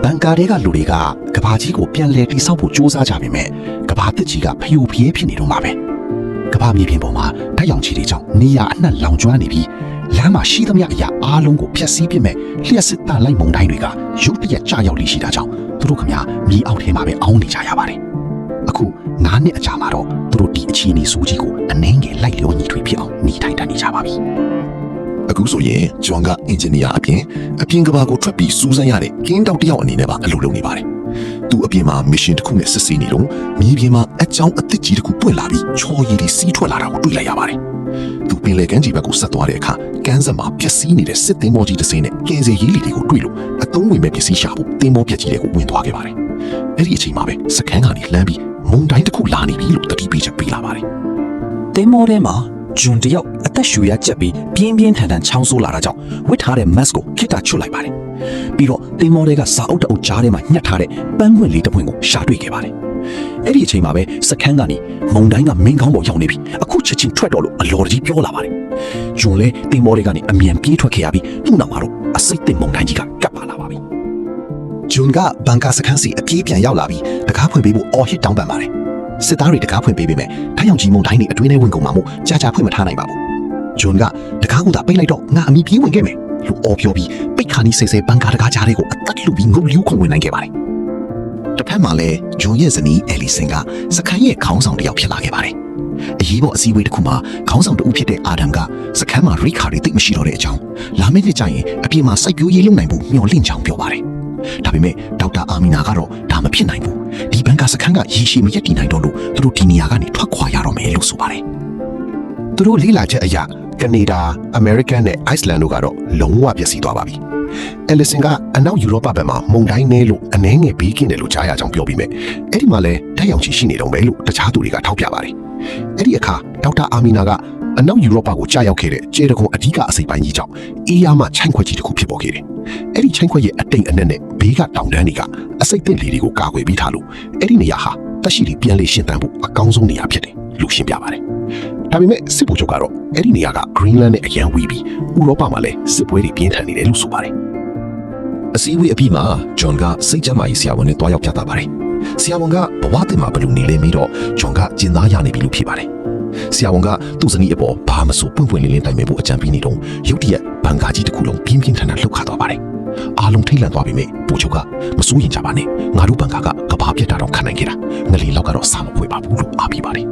န်ကာတွေကလူတွေကကဘာကြီးကိုပြန်လဲတိဆောက်ဖို့စူးစမ်းကြပေမဲ့ကဘာတစ်ကြီးကဖျို့ဖျဲဖြစ်နေတော့မှာပဲကဘာမြေပြင်ပေါ်မှာဓာတ်ရောင်ခြည်တွေကြောင့်နေရအနှံ့လောင်ကျွမ်းနေပြီးလမ်းမှာရှိသမျှအရာအားလုံးကိုဖျက်ဆီးပစ်မဲ့လျှက်စစ်တလိုက်မုန်တိုင်းတွေကရုတ်တရက်ကြာရောက်လိရှိတာကြောင့်သူတို့ခမမြေအောက်ထဲမှာပဲအောင်းနေကြရပါတယ်အခု9နှစ်အကြာမှာတော့သူတို့ဒီအခြေအနေဆိုးကြီးကိုအနှင်းငယ်လိုက်လျောညီထွေဖြစ်အောင်နေထိုင်တတ်နေကြပါပြီအခုဆိုရင်ဂျွန်ကအင်ဂျင်နီယာအပြင်ကဘာကိုထွက်ပြီးစူးစမ်းရတဲ့ကင်းတောက်တယောက်အနေနဲ့ပါအလုပ်လုပ်နေပါတယ်သူအပြင်မှာမစ်ရှင်တစ်ခုနဲ့စစ်ဆေးနေတော့မြေပြင်မှာအကြောင်းအသစ်ကြီးတစ်ခုပွင့်လာပြီးချော်ရည်တွေစီးထွက်လာတာကိုတွေ့လိုက်ရပါတယ်သူပင်လယ်ကမ်းခြေဘက်ကိုဆက်သွားတဲ့အခါကမ်းစပ်မှာပျက်စီးနေတဲ့စစ်သင်္ဘောကြီးတစ်စင်းနဲ့ကယ်ဆယ်ရေးလီတွေကိုတွေ့လို့အသုံးဝင်မဲ့ပစ္စည်းရှာဖို့သင်္ဘောပြက်ကြီးတွေကိုဝင်သွားခဲ့ပါတယ်အဲ့ဒီအချိန်မှာပဲစခန်းကနေလှမ်းပြီးမုန်တိုင်းတစ်ခုလာနေပြီလို့တတိပေးချက်ပေးလာပါတယ်သင်္ဘောထဲမှာဂျွန်တယောက်အသက်ရှူရကျက်ပြီးပြင်းပြင်းထန်ထန်ချောင်းဆိုးလာတာကြောင့်ဝတ်ထားတဲ့ mask ကိုခိတ္တချွတ်လိုက်ပါတယ်ပြီးတော့သင်္ဘောထဲကစာအုပ်တအုပ်ကြားထဲမှာညှက်ထားတဲ့ပန်းပွင့်လေးတစ်ပွင့်ကိုရှာတွေ့ခဲ့ပါတယ်အဲ့ဒီအချိန်မှာပဲစခန်းကနေမုန်တိုင်းကမင်းကောင်းပေါ်ရောက်နေပြီအခုချက်ချင်းထွက်တော့လို့အလော်ကြီးပြောလာပါတယ်ဂျွန်လည်းသင်္ဘောထဲကနေအမြန်ပြေးထွက်ခဲ့ရပြီးသူ့နောက်မှာတော့အစိတ်သစ်မုန်တိုင်းကြီးကကပ်ပါလာပါပြီဂျွန်ကဘန်ကာစခန်းစီအပြေးပြန်ရောက်လာပြီးတကားဖွင့်ပေးဖို့အော်ဟစ်တောင်းပန်ပါတယ်စစ်သားတွေတကားဖွင့်ပေးပေမဲ့ထိုင်အောင်ကြီးမုန်တိုင်းတွေအတွင်းထဲဝင်ကုန်မှာမို့ကြာဖွင့်မထားနိုင်ပါဘူးဂျွန်ကတကားကိုသာပိတ်လိုက်တော့ငါအမိပြေးဝင်ခဲ့မယ်လို့အော်ပြောပြီးပိတ်ခါနီဆဲဆဲဘန်ကာတကားကြားတွေကိုအသက်လူပြီးငုတ်လျူးခွန်ဝင်နိုင်ခဲ့ပါတယ်တစ်ဖက်မှာလည်းဂျွန်ရဲ့ဇနီးအဲလီဆန်ကစခန်းရဲ့ခေါင်းဆောင်တစ်ယောက်ဖြစ်လာခဲ့ပါတယ်အရေးပေါ်အစည်းအဝေးတစ်ခုမှာခေါင်းဆောင်တဦးဖြစ်တဲ့အာဒမ်ကစခန်းမှာရိခါတွေတိတ်မရှိတော့တဲ့အကြောင်းလာမယ့်နှစ်ကျရင်အပြင်မှာစိုက်ပျိုးရေးလုပ်နိုင်ဖို့မျှော်လင့်ကြောင်းပြောပါတယ်ဒါပေမဲ့ဒေါက်တာအာမီနာကတော့ဒါမဖြစ်နိုင်ဘူးဒီဘန်ကာစခန်းကရေရှည်မရက်တည်နိုင်တော့လို့သူတို့ဒီနေရာကနေထွက်ခွာရတော့မယ်လို့ဆိုပါတယ်သူတို့လေးလာချက်အရာကနေဒါအမေရိကန်နဲ့အိုက်စလန်တို့ကတော့လုံးဝပျက်စီးသွားပါပြီအဲလီဆန်ကအနောက်ယူရောပဘက်မှာမုန်တိုင်းနဲလို့အနှဲငယ်ဘေးကင်းတယ်လို့ကြားရကြောင်းပြောပြီးမြဲအဲ့ဒီမှာလည်းဓာတ်ရောင်ခြည်ရှိနေတော့မယ်လို့တခြားသူတွေကထောက်ပြပါတယ်အဲ့ဒီအခါဒေါက်တာအာမီနာကအနောက်ယူရောပကိုကြာရောက်ခဲ့တဲ့ကျေတကုံအဓိကအစိပ်ပိုင်းကြီးကြောင့်အေးရမှခြိုင်ခွက်ကြီးတစ်ခုဖြစ်ပေါ်ခဲ့တယ်အဲ့ဒီခြိုင်ခွက်ရဲ့အတိမ်အနက်နဲ့ဘေးကတောင်တန်းတွေကအစိပ်သစ်လေးတွေကိုကာကွယ်ပြီးထားလို့အဲ့ဒီနေရာဟာတက်ရှိတွေပြန်လေရှင်းတန်းဖို့အကောင်းဆုံးနေရာဖြစ်တယ်လို့ရှင်းပြပါတယ်ဒါပေမဲ့စစ်ဗိုလ်ချုပ်ကတော့အဲ့ဒီနေရာက Greenland နဲ့အရန်ဝေးပြီးဥရောပမှာလည်းစစ်ပွဲတွေပြင်းထန်နေတယ်လို့ဆိုပါတယ်အစည်းအဝေးအပြီးမှာဂျွန်ကစိတ်ကြမ်းမာရေးဆရာဝန်နဲ့တွားရောက်ပြသပါတယ်ဆရာဝန်ကဘဝတင်မှာဘယ်လိုနေလဲမေးတော့ဂျွန်ကကျင်သားရနေပြီလို့ဖြေပါတယ်ဆရာဝန်ကသူ့ဇနီးအပေါ်ဘာမှမဆိုပွင့်ပွင့်လင်းလင်းတိုင်ပင်ဖို့အကြံပေးနေတော့ရုတ်တရက်ဘန်ကာကြီးတစ်ခုလုံးပြင်းပြင်းထန်ထန်လှုပ်ခါသွားပါတယ်အားလုံးထိတ်လန့်သွားပြီမေဗိုလ်ချုပ်ကမစိုးရင်ကြပါနဲ့ငါတို့ဘန်ကာကကဘာပြတ်တာတော့ခံနိုင်ခဲ့တာငလီလောက်ကတော့စာမဖွေပါဘူးလို့အားပေးပါတယ်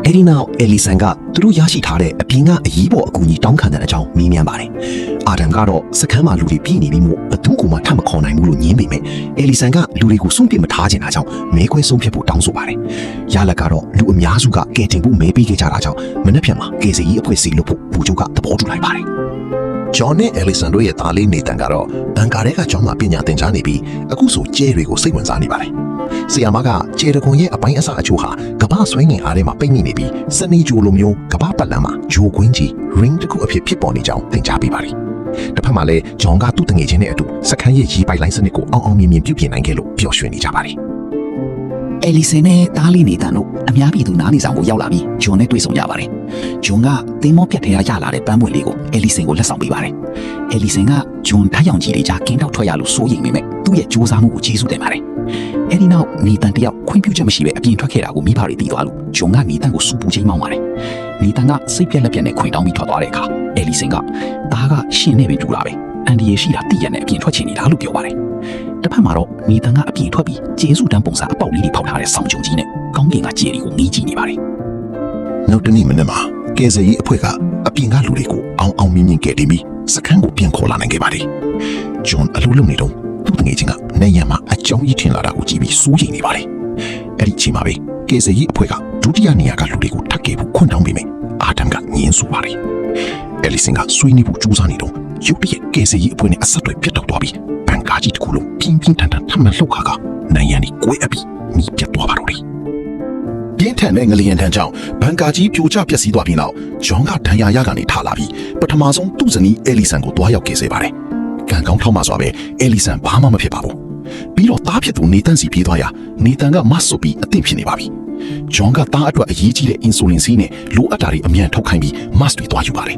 အဲ့ဒီနောက်အဲလီဆန်ကသူတို့ရရှိထားတဲ့အပြင်ကအရေးပေါ်အကူအညီတောင်းခံတဲ့အကြောင်းမေးမြန်းပါတယ်အာဒမ်ကတော့စခန်းမှာလူတွေပြည်နေပြီးမို့ဘသူ့ကိုမှထပ်မခေါ်နိုင်ဘူးလို့ညင်းပေမဲ့အဲလီဆန်ကလူတွေကိုစွန့်ပစ်မထားချင်တာကြောင့်မဲခွဲဆုံးဖြတ်ဖို့တောင်းဆိုပါတယ်ရလက်ကတော့လူအများစုကကယ်တင်ဖို့မဲပေးခဲ့ကြတာကြောင့်မနေ့ပြန်မှာကယ်ဆယ်ရေးအဖွဲ့စီလို့ဖို့ဗိုလ်ချုပ်ကသဘောတူလိုက်ပါတယ်ဂျွန်နဲ့အဲလီဆန်တို့ရဲ့သားလေးနေတန်ကတော့ဘန်ကာထဲကကျောင်းမှာပညာသင်ကြားနေပြီးအခုဆိုကျဲတွေကိုစိတ်ဝင်စားနေပါတယ်ဆီယာမကကျဲတကွန်ရဲ့အပိုင်းအစအချို့ဟာကမ္ဘာဆွဲငင်အားထဲမှာပိတ်မိနေပြီးစနေဂျိုလိုမျိုးကမ္ဘာပတ်လမ်းမှာဂျိုကွင်းကြီး ring တစ်ခုအဖြစ်ဖြစ်ပေါ်နေကြောင်းသင်ကြားပေးပါတယ်တစ်ဖက်မှာလည်းဂျွန်ကသူ့တငယ်ချင်းနဲ့အတူစခန်းရဲ့ရေပိုက်လိုင်းစနစ်ကိုအောင်မြင်ပြုပြင်နိုင်ခဲ့လို့ပျော်ရွှင်နေကြပါတယ်အဲလီဆန်နဲ့တားလီနေတန်တို့အများပြည်သူနားနေဆောင်ကိုရောက်လာပြီးဂျွန်နဲ့တွေ့ဆုံကြပါတယ်ဂျွန်ကသင်္ဘောပြတ်ထဲကရလာတဲ့ပန်းပွင့်လေးကိုအဲလီဆန်ကိုလက်ဆောင်ပေးပါတယ်အဲလီဆန်ကဂျွန်ဓာတ်ရောင်ကြီးတွေကြားကင်းတောက်ထွက်ရလို့စိုးရိမ်ပေမဲ့သူ့ရဲ့ကြိုးစားမှုကိုကျေးဇူးတင်ပါတယ်အဲဒီနောက်နေတန်တယောက်ခွင့်ပြုချက်မရှိပဲအပြင်ထွက်ခဲ့တာကိုမိဘတွေသိသွားလို့ဂျွန်ကနေတန်ကိုစူပူချင်းမောင်းပါတယ်နေတန်ကစိတ်ပြက်လက်ပြက်နဲ့ခွင့်တောင်းပြီးထွက်သွားတဲ့အခါအဲလီဆန်ကဒါကရှင်နဲ့ပဲတူတာပဲအန်ဒီယေရှိတာတည်ရနဲ့အပြင်ထွက်ချင်နေတာလို့ပြောပါတယ်တစ်ဖက်မှာတော့နေတန်ကအပြင်ထွက်ပြီးကျေးဇူးတန်းပုံစံအပေါက်လေးတွေဖောက်ထားတဲ့ဆောင်းကြုံကြီးနဲ့ကောင်းကင်ကကြည်တွေကိုငေးကြည့်နေပါတယ်နောက်တနေ့မနေ့မှာကယ်ဆယ်ရေးအဖွဲ့ကအပြင်ကလူတွေကိုအောင်မြင်ကယ်တင်ပြီးစခန်းကိုပြန်ခေါ်လာနိုင်ခဲ့ပါတယ်ဂျွန်အလုပ်လုပ်နေတော့သူ့တငယ်ချင်းကနေရံမှာအကြောင်းကြီးထင်လာတာကိုကြည့်ပြီးစိုးရိမ်နေပါတယ်အဲ့ဒီချိန်မှာပဲကယ်ဆယ်ရေးအဖွဲ့ကဒုတိယနေရာကလူတွေကိုထပ်ကယ်ဖို့ခွင့်တောင်းပေးမယ်အာဒမ်ကငင်းဆိုပါတယ်အဲလီဆန်ကဆွေးနွေးဖို့ကြိုးစားနေတော့ရုတ်တရက်ကယ်ဆယ်ရေးအဖွဲ့နဲ့အဆက်အသွယ်ပြတ်တောက်သွားပြီးဘန်ကာကြီးတစ်ခုလုံးပြင်းထန်ထန်ထပ်မံလှုပ်ခါကနိုင်ရန်ကိုကွဲအပ်ပြီးမိပြတ်သွားပါတော့တယ်ပြင်းထန်တဲ့ငလျင်ထန်ကြောင့်ဘန်ကာကြီးပြိုကျပျက်စီးသွားပြီးနောက်ဂျွန်ကဒဏ်ရာရကနေထလာပြီးပထမဆုံးသူ့ဇနီးအဲလီဆန်ကိုတွားရောက်ကယ်ဆယ်ပါတယ်ကံကောင်းထောက်မှစွာပဲအဲလီဆန်ဘာမှမဖြစ်ပါဘူးပြီးတော့တားဖြစ်သူနေတန်စီပြေးသွားရနေတန်ကမတ်ဆိုပြီးအသင့်ဖြစ်နေပါပြီဂျွန်ကတားအတွက်အရေးကြီးတဲ့အင်ဆူလင်ဆေးနဲ့လိုအပ်တာတွေအမြန်ထုတ်ခိုင်းပြီးမတ်တွေတွားယူပါတယ်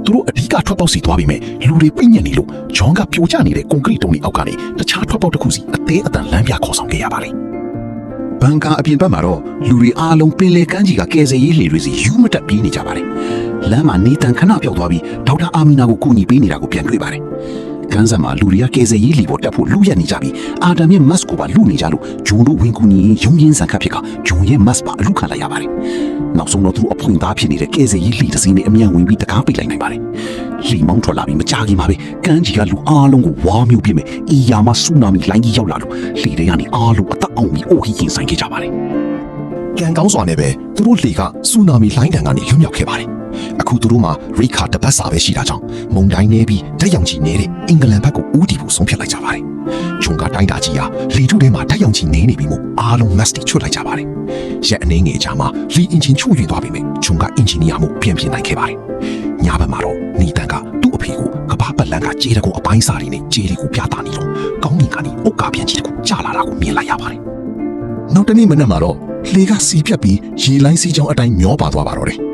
သူတို့အဓိကထွက်ပေါက်စီသွားပြီးမဲ့လူတွေပြည့်ညက်နေလို့ဂျွန်ကပြိုကျနေတဲ့ကွန်ကရစ်တုံးတွေအောက်ကနေတခြားထွက်ပေါက်တစ်ခုစီအသေးအတန်လမ်းပြခေါ်ဆောင်ခဲ့ရပါတယ်ဘန်ကာအပြင်ဘက်မှာတော့လူတွေအားလုံးပင်လေကမ်းခြေကကယ်ဆယ်ရေးလှေတွေစီယူမတက်ပြေးနေကြပါတယ်လမ်းမှာနေတန်ခဏပြောက်သွားပြီးဒေါက်တာအာမီနာကိုကူညီပေးနေတာကိုပြန်တွေ့ပါတယ်ကန်းစက်မှာလူတွေကကယ်ဆယ်ရေးလှေပေါ်တက်ဖို့လူရက်နေကြပြီးအာဒမ်ရဲ့မတ်ကိုပါလူနေကြလို့ဂျွန်တို့ဝင်ကူညီရုံရင်းဆန်ခတ်ဖြစ်ကဂျွန်ရဲ့မတ်ပါအလူခံလိုက်ရပါတယ်နောက်ဆုံးတော့သူတို့အဖွင့်သားဖြစ်နေတဲ့ကယ်ဆယ်ရေးလှေတစ်စီးနဲ့အမြန်ဝင်ပြီးတကားပိတ်လိုက်နိုင်ပါတယ်လှေမောင်းထွက်လာပြီးမကြာခင်မှာပဲကမ်းခြေကလူအားလုံးကိုဝါမျိုးပြစ်မယ်အီယာမဆူနာမီလိုင်းကြီးရောက်လာလို့လှေတွေကနေအားလုံးအသက်အောင်ပြီးအိုဟီရင်ဆိုင်ခဲ့ကြပါတယ်ကံကောင်းစွာနဲ့ပဲသူတို့လှေကဆူနာမီလိုင်းတန်ကနေလွတ်မြောက်ခဲ့ပါတယ်အခုသူတို့မှာရိခါတပတ်စာပဲရှိတာကြောင့်မုန်တိုင်းနေပြီးဓာတ်ရောင်ကြီးနေတဲ့အင်္ဂလန်ဘက်ကိုဦးတည်ဖို့ဆုံးဖြတ်လိုက်ကြပါတယ်။ဂျုံကတိုင်းတာကြီးဟာလေထုထဲမှာဓာတ်ရောင်ကြီးနေနေပြီးမှအားလုံးမတ်စတီချွတ်လိုက်ကြပါတယ်။ရက်အနေငယ်ကြာမှလီအင်ဂျင်ချို့ရွေသွားပြီးမြဂျုံကအင်ဂျင်နီယာမှုပြင်နိုင်ခဲ့ပါတယ်။ညဘက်မှာတော့နီတန်ကသူ့အဖေကိုကဘာပတ်လန်ကကြေးတကုံအပိုင်းစာတွေနဲ့ကြေးတွေကိုပြသနေတော့ကောင်းကင်ကနေအုတ်ကားပြန်ကြီးတကုံကျလာတာကိုမြင်လိုက်ရပါတယ်။နောက်တနေ့မနက်မှာတော့လေကစီပြတ်ပြီးရေလိုင်းစီးကြောင်းအတိုင်းမျောပါသွားပါတော့တယ်။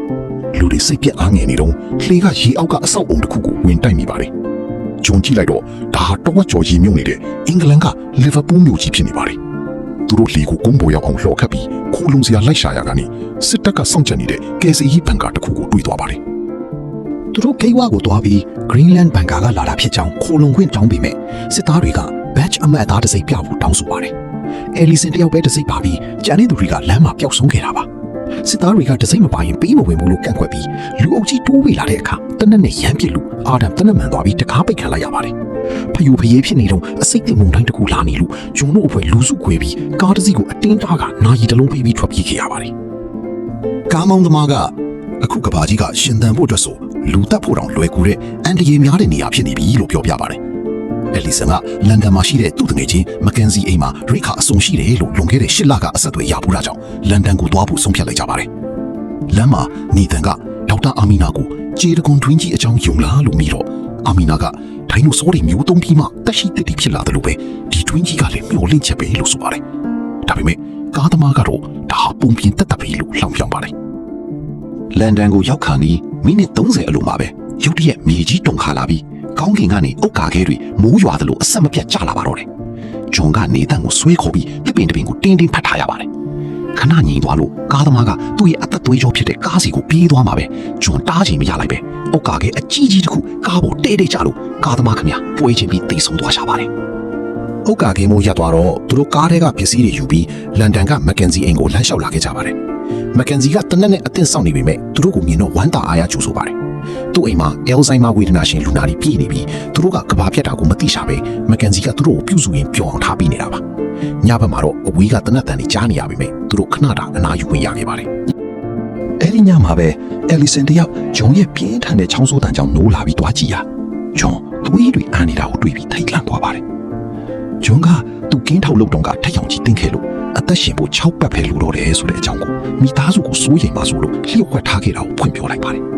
လူတွေစိတ်ပြက်အားငယ်နေတော့လှေကရေအောက်ကအဆောက်အုံတစ်ခုကိုဝင်တိုက်မိပါတယ်။ဂျုံကြည့်လိုက်တော့ဒါဟာတဝက်ကျော်ရေမြုပ်နေတဲ့အင်္ဂလန်ကလီဗာပူးမြို့ကြီးဖြစ်နေပါတယ်။သူတို့လှေကိုကုန်းပေါ်ရောက်အောင်လှော်ခတ်ပြီးခိုးလုံစရာလိုက်ရှာရကနေစစ်တပ်ကစောင့်ကြပ်နေတဲ့ကယ်ဆယ်ရေးဘန်ကာတစ်ခုကိုတွေ့သွားပါတယ်။သူတို့ဂိတ်ဝါကိုသွားပြီး Greenland ဘန်ကာကလာတာဖြစ်ကြောင်းခိုးလုံခွင့်တောင်းပေမဲ့စစ်သားတွေက badge အမှတ်အသားတစ်စိပ်ပြဖို့တောင်းဆိုပါတယ်။ယ်လီဆင်တယောက်ပဲတစ်စိပ်ပါပြီးကျန်တဲ့သူတွေကလမ်းမှာပျောက်ဆုံးခဲ့တာပါ။စစ်သားတွေကတစိမ့်မပါရင်ပေးမဝင်ဘူးလို့ကန့်ကွက်ပြီးလူအုပ်ကြီးတိုးဝေလာတဲ့အခါတနက်နဲ့ရမ်းပစ်လို့အာဒမ်တနက်မှန်သွားပြီးတကားပိတ်ခံလိုက်ရပါတယ်။ဖယူဖရေးဖြစ်နေတော့အစိတ်တင်မုန်တိုင်းတစ်ခုလာနေလို့ဂျုံတို့အဖွဲ့လူစုခွဲပြီးကားတစ်စီးကိုအတင်းတားကနာရီတစ်လုံးပေးပြီးထွက်ပြေးခဲ့ရပါတယ်။ကားမောင်းသမားကအခုကဘာကြီးကရှင်သန်ဖို့အတွက်ဆိုလူတက်ဖို့တောင်လွယ်ကူတဲ့အန်တရေများတဲ့နေရာဖြစ်နေပြီလို့ပြောပြပါတယ်။ယ်လီဆန်ကလန်ဒန်မှာရှိတဲ့သူ့တငယ်ချင်းမကန်စီအိမ်မှာရိခါအဆုံရှိတယ်လို့လွန်ခဲ့တဲ့8 လကအဆက်အသွယ်ရပူးတာကြောင့်လန်ဒန်ကိုသွားဖို့ဆုံးဖြတ်လိုက်ကြပါတယ်။လမ်းမှာနီတန်ကဒေါက်တာအာမီနာကိုခြေတကွန်တွင်းကြီးအကြောင်းယုံလားလို့မိတော့အာမီနာကဒိုင်နိုဆောတွေမျိုးသုံးပြီးမှတက်ရှိတက်တီဖြစ်လာတယ်လို့ပဲဒီတွင်းကြီးကလည်းမျောလင့်ချက်ပဲလို့ဆိုပါတယ်။ဒါပေမဲ့ကားသမားကတော့ဒါဟာပုံပြင်တက်ပဲလို့လှောင်ပြောင်ပါတယ်။လန်ဒန်ကိုရောက်ခါနီးမိနစ်30အလိုမှာပဲရုတ်တရက်မြေကြီးတုန်ခါလာပြီးကောင်းကင်ကနေအုတ်ကာခဲတွေမိုးရွာသလိုအဆက်မပြတ်ကျလာပါတော့တယ်။ဂျွန်ကနေတန်ကိုဆွဲခေါ်ပြီးတပင်ကိုတင်းတင်းဖတ်ထားရပါတယ်။ခဏငြိမ်သွားလို့ကားသမားကသူ့ရဲ့အသက်သွေးကြောဖြစ်တဲ့ကားစီကိုပြေးသွားမှာပဲဂျွန်တားချင်မရလိုက်ပဲအုတ်ကာခဲအကြီးကြီးတစ်ခုကားပေါ်တဲကျလို့ကားသမားခင်ဗျာပွဲချင်းပြီးတိတ်ဆုံးသွားရှာပါတယ်။အုတ်ကာခဲမိုးရပ်သွားတော့သူတို့ကားထဲကပစ္စည်းတွေယူပြီးလန်ဒန်ကမကန်စီအိမ်ကိုလမ်းလျှောက်လာခဲ့ကြပါတယ်။မကန်စီကတနက်နဲ့အသင့်ဆောင်နေပေမဲ့သူတို့ကိုမြင်တော့ဝမ်းသာအားရကြိုဆိုပါတယ်။သူ့အိမ်မှာအယ်လ်ဇိုင်မာဝေဒနာရှင်လူနာတွေပြည့်နေပြီးသူတို့ကကဘာပြတ်တာကိုမသိရှာပဲမကန်စီကသူတို့ကိုပြုစုရင်းပျော်အောင်ထားပေးနေတာပါညဘက်မှာတော့အဝေးကတနက်တန်တွေကြားနေရပေမဲ့သူတို့ခဏတာအနာယူဝင်ရခဲ့ပါတယ်အဲ့ဒီညမှာပဲယ်လီဆန်တယောက်ဂျုံရဲ့ပြင်းထန်တဲ့ချောင်းဆိုးတန်ကြောင့်နိုးလာပြီးတွားကြည့်ရဂျွန်သွေးတွေအားနေတာကိုတွေ့ပြီးထိတ်လန့်သွားပါတယ်ဂျွန်ကသူကင်းထောက်လုပ်တော့ကထက်ရောင်ကြီးတင်းခဲ့လို့အသက်ရှင်ဖို့6ပတ်ပဲလိုတော့တယ်ဆိုတဲ့အကြောင်းကိုမိသားစုကိုစိုးရိမ်ပါဆိုလို့လျှော့ဝှက်ထားခဲ့တာကိုဖွင့်ပြောလိုက်ပါတယ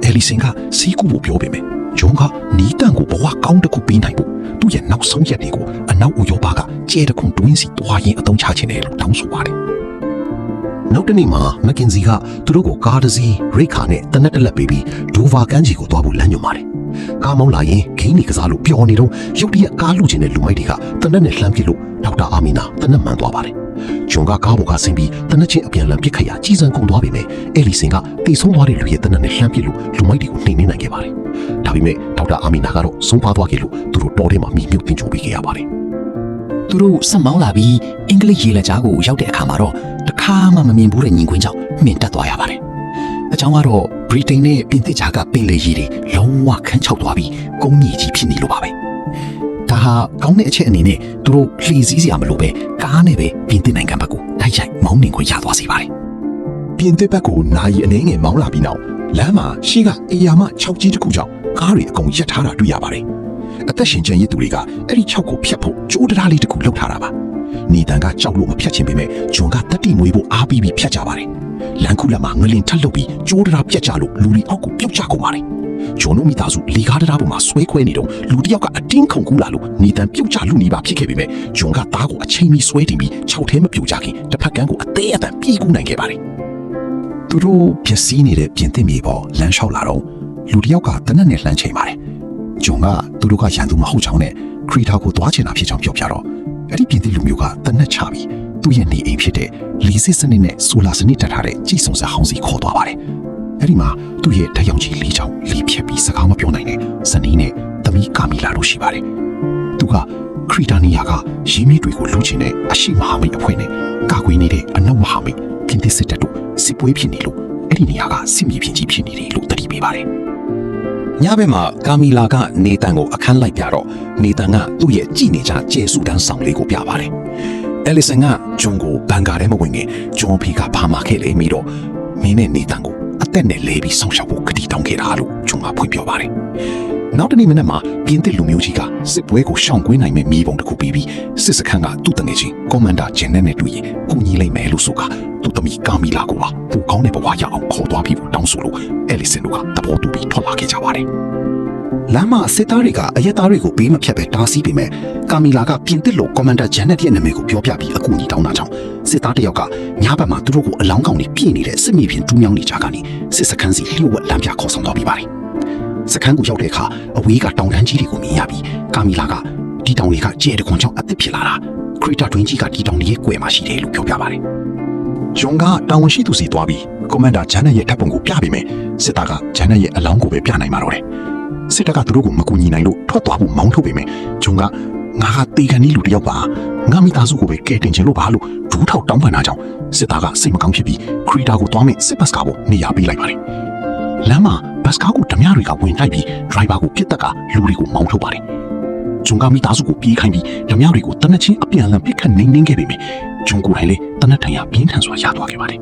်ယ်လီဆင်ကစီးကူဖို့ပြောပေမဲ့ဂျုံကနီးတန်ကိုဘဝကောင်းတစ်ခုပေးနိုင်ဖို့သူ့ရဲ့နောက်ဆုံးရက်တွေကိုအနောက်ဥရောပကကျဲတခွန်တွင်းစီတွားရင်အသုံးချခြင်းတယ်လို့တောင်းဆိုပါတယ်။နောက်တနေ့မှာမကင်စီကသူတို့ကိုကားတစ်စီးရိခါနဲ့တနက်တလက်ပေးပြီးဒိုဗာကမ်းခြေကိုသွားဖို့လမ်းညွှန်ပါတယ်။ကားမောင်းလာရင်ဂိမ်းနေကစားလို့ပျော်နေတော့ရုတ်တရက်ကားလူချင်းတဲ့လူမိုက်တွေကတနက်နဲ့လှမ်းပစ်လို့ဒေါက်တာအာမီနာတနက်မှန်သွားပါတယ်။ဂျွန်ကကားပေါ်ကဆင်းပြီးတနက်ချင်းအပြန်လန်ပစ်ခတ်ရကြီးစံကုန်သွားပေမဲ့ယ်လီဆင်ကတိတ်ဆုံးသွားတဲ့လူရဲ့တနက်နဲ့လှမ်းပစ်လို့လူမိုက်တွေကိုနှိမ်နှင်းနိုင်ခဲ့ပါတယ်။ဒါပေမဲ့ဒေါက်တာအာမီနာကတော့ဆုံးပါသွားခဲ့လို့သူတို့တော်ထဲမှာမိမြုပ်တင်ချိုးပေးခဲ့ရပါတယ်။သူတို့ဆက်မောင်းလာပြီးအင်္ဂလိပ်ရေလက်ကြားကိုရောက်တဲ့အခါမှာတော့တခါမှမမြင်ဘူးတဲ့ညီခွင်းကြောင့်မြင်တက်သွားရပါတယ်။အကြောင်းကတော့ဗြိတိန်နဲ့ပြင်သစ်ကြားကပင်လယ်ရေတွေလုံးဝခန်းချောက်သွားပြီးကုန်းမြေကြီးဖြစ်နေလို့ပါပဲ။ဒါဟာကောင်းတဲ့အချက်အနေနဲ့သူတို့လှီစည်းစရာမလိုပဲကားနဲ့ပဲပြင်သစ်နိုင်ငံဘက်ကိုတိုက်ရိုက်မောင်းနှင်ခွင့်ရသွားစေပါတယ်။ပြင်သစ်ဘက်ကိုနိုင်အနေငယ်မောင်းလာပြီးနောက်လမ်းမှာရှေ့ကအေယာမ6ကြီးတစ်ခုကြောင့်ကားတွေအကုန်ရပ်ထားတာတွေ့ရပါတယ်။အသက်ရှင်ကျန်ရစ်သူတွေကအဲ့ဒီ6ကိုဖျက်ဖို့ကြိုးတရားလေးတစ်ခုလှုပ်ထားတာပါ။နေတန်ကကြောက်လို့မဖျက်ချင်ပေမဲ့ဂျွန်ကတက်တိမွေးဖို့အားပြီးဖျက်ကြပါတယ်။လမ်းခုလက်မှာငလင်ထပ်လုပ်ပြီးကြိုးတရားပြတ်ကြလို့လူတွေအောက်ကိုပြုတ်ကျကုန်ပါတယ်။ဂျွန်တို့မိသားစုလီကားတရားပေါ်မှာဆွဲခွဲနေတော့လူတစ်ယောက်ကအတင်းခုန်ကူးလာလို့နေတန်ပြုတ်ကျလူနေပါဖြစ်ခဲ့ပေမဲ့ဂျွန်ကသားကိုအချိန်မီဆွဲတင်ပြီး6ထဲမပြုတ်ကြခင်တစ်ဖက်ကန်းကိုအသေးအတန်ပြေးကူးနိုင်ခဲ့ပါတယ်။သူတို့ပျက်စီးနေတဲ့ပြင်သစ်မြေပေါ်လမ်းလျှောက်လာတော့ လူတစ်ယောက်ကတနက်နဲ့လှမ်းချိန်ပါတယ်ဂျွန်ကသူတို့ကရန်သူမဟုတ်ချောင်းနဲ့ခရီတာကိုသွားချင်တာဖြစ်ချောင်းပြောပြတော့အဲ့ဒီပြင်သစ်လူမျိုးကတနက်ချပြီးသူ့ရဲ့နေအိမ်ဖြစ်တဲ့လီစစ်စနစ်နဲ့ဆိုလာစနစ်တက်ထားတဲ့ကြည်စုံစားဟောင်းစီခေါ်သွားပါတယ်အဲ့ဒီမှာသူ့ရဲ့ဓာတ်ရောင်ကြီးလေးချောင်းလေးဖြတ်ပြီးစကားမပြောနိုင်တဲ့ဇနီးနဲ့သမီးကာမီလာတို့ရှိပါတယ်သူကခရီတာနီယာကရင်းမြစ်တွေကိုလူချင်တဲ့အရှိမဟာမိတ်အဖွဲ့နဲ့ကာကွယ်နေတဲ့အနောက်မဟာမိတ်ပြင်သစ်စစ်တပ်တို့စစ်ပွဲဖြစ်နေလို့အဲ့ဒီနေရာကစစ်မြေပြင်ကြီးဖြစ်နေတယ်လို့သတိပေးပါတယ်ညဘက်မှာကာမီလာကနေတန်ကိုအခန်းလိုက်ပြတော့နေတန်ကသူ့ရဲ့ကြည်နေကြကျဲဆူတန်းဆောင်လေးကိုပြပါတယ်အဲလီဆန်ကဂျွန်ကိုဘန်ကာထဲမဝင်ခင်ဂျွန်ဖေကဖာမာခဲ့လေပြီးတော့မင်းနဲ့နေတန်ကိုအသက်နဲ့လဲပြီးဆောင်ရှောက်ဖို့ကတိတောင်းခဲ့တာလို့ဂျွန်ကဖွင့်ပြောပါတယ်နောက်တနေ့မနက်မှာပြင်းသစ်လူမျိုးကြီးကစစ်ပွဲကိုရှောင်ကွင်းနိုင်မဲ့မိဘုံတစ်ခုပြီးပြီးစစ်စခန်းကသူ့တငယ်ချင်းကွန်မန်ဒါဂျန်နက်နဲ့တွေ့ရင်ကူညီလိုက်မယ်လို့ဆိုကသူ့သမီးကာမီလာကိုပါပူကောင်းတဲ့ဘဝရအောင်ခေါ်သွားပြီးတောင်းဆိုလို့အဲလီဆန်တို့ကသဘောတူပြီးထွက်လာခဲ့ကြပါတယ်လမ်းမှာစစ်သားတွေကအရက်သားတွေကိုဘေးမဖြတ်ပဲတားဆီးပေမဲ့ကာမီလာကပြင်သစ်လိုကွန်မန်ဒါဂျန်နက်ရဲ့နာမည်ကိုပြောပြပြီးအကူအညီတောင်းတာကြောင့်စစ်သားတယောက်ကညဘက်မှာသူတို့ကိုအလောင်းကောင်တွေပြည့်နေတဲ့စစ်မြေပြင်တူးမြောင်းနေကြကနေစစ်စခန်းစီလျှို့ဝှက်လမ်းပြခေါ်ဆောင်သွားပြီးပါတယ်စခန်းကိုရောက်တဲ့အခါအဝေးကတောင်တန်းကြီးတွေကိုမြင်ရပြီးကာမီလာကဒီတောင်တွေကကျဲတခွန်ကြောင့်အသစ်ဖြစ်လာတာခရီတာတွင်းကြီးကဒီတောင်တွေရဲ့ကွယ်မှာရှိတယ်လို့ပြောပြပါတယ်ဂျွန်ကတာဝန်ရှိသူစီသွားပြီးကွန်မန်ဒါဂျန်နက်ရဲ့တပ်ပုံကိုပြပေးမယ်စစ်သားကဂျန်နက်ရဲ့အလောင်းကိုပဲပြနိုင်မှာတော့တယ်စစ်တပ်ကသူတို့ကိုမကူညီနိုင်လို့ထွက်သွားဖို့မောင်းထုတ်ပေမဲ့ဂျွန်ကငါကတေကန်နီလူတယောက်ပါငါမိသားစုကိုပဲကယ်တင်ချင်လို့ပါလို့ဒူးထောက်တောင်းပန်တာကြောင့်စစ်သားကစိတ်မကောင်းဖြစ်ပြီးခရီတာကိုသွားမဲ့စစ်ဘတ်ကားပေါ်နေရာပေးလိုက်ပါတယ်လမ်းမှာဘတ်ကားကိုဓမြတွေကဝင်လိုက်ပြီးဒရိုင်ဘာကိုပြစ်တက်ကလူတွေကိုမောင်းထုတ်ပါတယ်ဂျွန်ကမိသားစုကိုပြေးခိုင်းပြီးဓမြတွေကိုတနက်ချင်းအပြန်အလှန်ပစ်ခတ်နှိမ်နှင်းခဲ့ပေမဲ့ဂျွန်ကိုယ်တိုင်လည်းတနက်ထန်ရပြင်းထန်စွာရသွားခဲ့ပါတယ်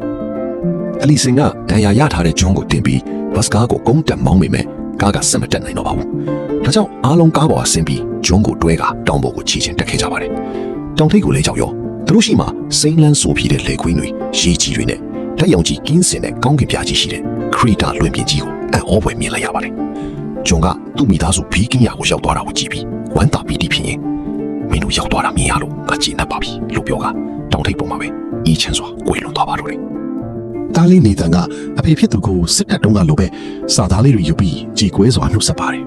အလီဆင်ကဒဏ်ရာရထားတဲ့ဂျွန်ကိုတင်ပြီးဘတ်ကားကိုကုန်းတက်မောင်းမိမယ်ကားကဆက်မတက်နိုင်တော့ပါဘူး။ဒါကြောင့်အားလုံးကားပေါ်အဆင်းပြီးဂျွန်ကိုတွဲကတောင်ပေါ်ကိုချီချင်းတက်ခဲ့ကြပါတယ်။တောင်ထိပ်ကိုလဲကြောက်ရောသူတို့ရှိမှစိမ့်လန်းဆိုပြီးတဲ့လေခွင်းတွေရေကြီးတွေနဲ့လက်ရောင်ကြီးကင်းစင်တဲ့ကောင်းကင်ပြားကြီးရှိတဲ့ခရီတာလွင်ပြင်ကြီးကိုအံ့ဩဖွယ်မြင်လိုက်ရပါတယ်။ဂျွန်ကသူ့မိသားစုဘီကင်းရာကိုရောက်သွားတာကိုကြည့်ပြီးဝမ်းသာပီတိဖြစ်ရင်မင်းတို့ရောက်သွားတာမြင်ရလို့ငါကြည်နပ်ပါပြီလို့ပြောကတောင်ထိပ်ပေါ်မှာပဲအေးချမ်းစွာကိုယ်လွန်သွားပါတော့တယ်တားလေးနေတန်ကအဖေဖြစ်သူကိုစစ်တပ်တုံးကလိုပဲစာသားလေးတွေယူပြီးကြည်ကွဲစွာနှုတ်ဆက်ပါတယ်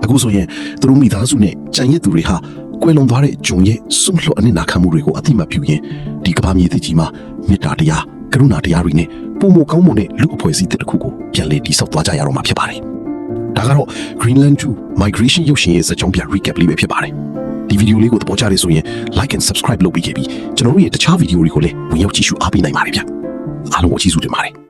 အခုဆိုရင်သူတို့မိသားစုနဲ့ကြံရစ်သူတွေဟာကွယ်လွန်သွားတဲ့ဂျွန်ရဲ့စွန့်လွတ်အနစ်နာခံမှုတွေကိုအသိမှတ်ပြုရင်ဒီကမ္ဘာမြေသစ်ကြီးမှာမေတ္တာတရားကရုဏာတရားတွေနဲ့ပုံမကောင်းမွန်တဲ့လူအဖွဲ့အစည်းတစ်ခုကိုပြန်လည်တည်ဆောက်သွားကြရတော့မှာဖြစ်ပါတယ်ဒါကတော့ Greenland to Migration ရုပ်ရှင်ရဲ့စကြောင်းပြ recap လေးပဲဖြစ်ပါတယ်ဒီဗီဒီယိုလေးကိုသဘောကျတယ်ဆိုရင် like and subscribe လုပ်ပြီးခဲ့ပြီးကျွန်တော်တို့ရဲ့တခြားဗီဒီယိုတွေကိုလည်းဝင်ရောက်ကြည့်ရှုအားပေးနိုင်ပါတယ်ဗျအားလုံးကိုကျေးဇူးတင်ပါတယ်